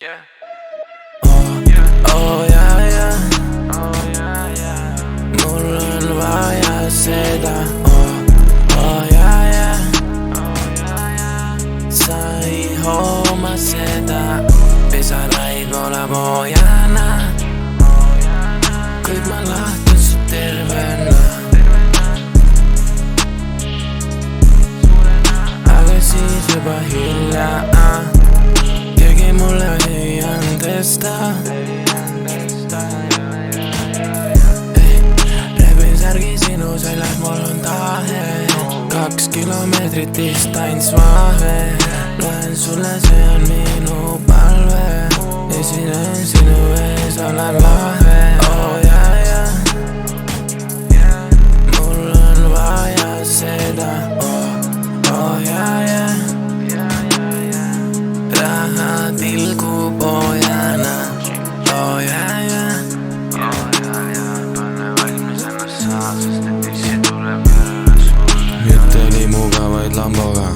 Yeah. Oh yeah, yeah. Mul on vaja seda. Oh yeah, yeah. Sa ei hooma seda. Pisaraid voolab oojana. Kuid ma lahtusin tervena. Aga siis juba hilja. Keegi mulle ei andesta. Repin särgi sinu seljas, mul on tahe. 2 kilomeetrit distants vahe. Loen sulle, see on minu palve. Esinen sinu ees, olen lahe. Oh yeah, yeah. Mul on vaja seda. Oh yeah, yeah. Raha tilgub oojana. Oh yeah, yeah. Pane valmis ennast saad, sest et issi tuleb järele sulle. Mitte nii mugavaid lamboga,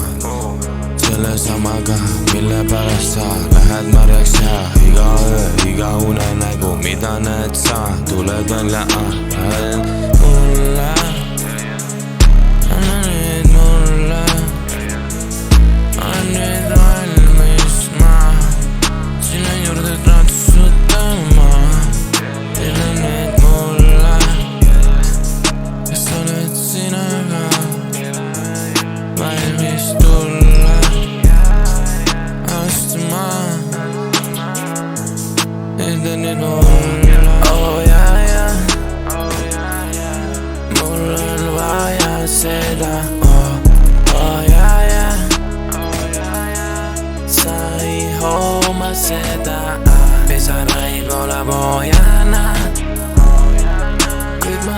selle samaga, mille pärast sa lähed marjaks ja iga öö, iga unenägu, mida näed sa, tuled välja mulle. Anna nüüd mulle, on nüüd valmis ma sinna juurde ratsutama. Ütle nüüd mulle, kas sa oled sinaga valmis tulla astuma. Ütle nüüd mulle. Oh yeah, yeah. Mul on vaja seda. Oh yeah, yeah. Sa ei hooma seda. Pisaraid voolab oojana. Kuid ma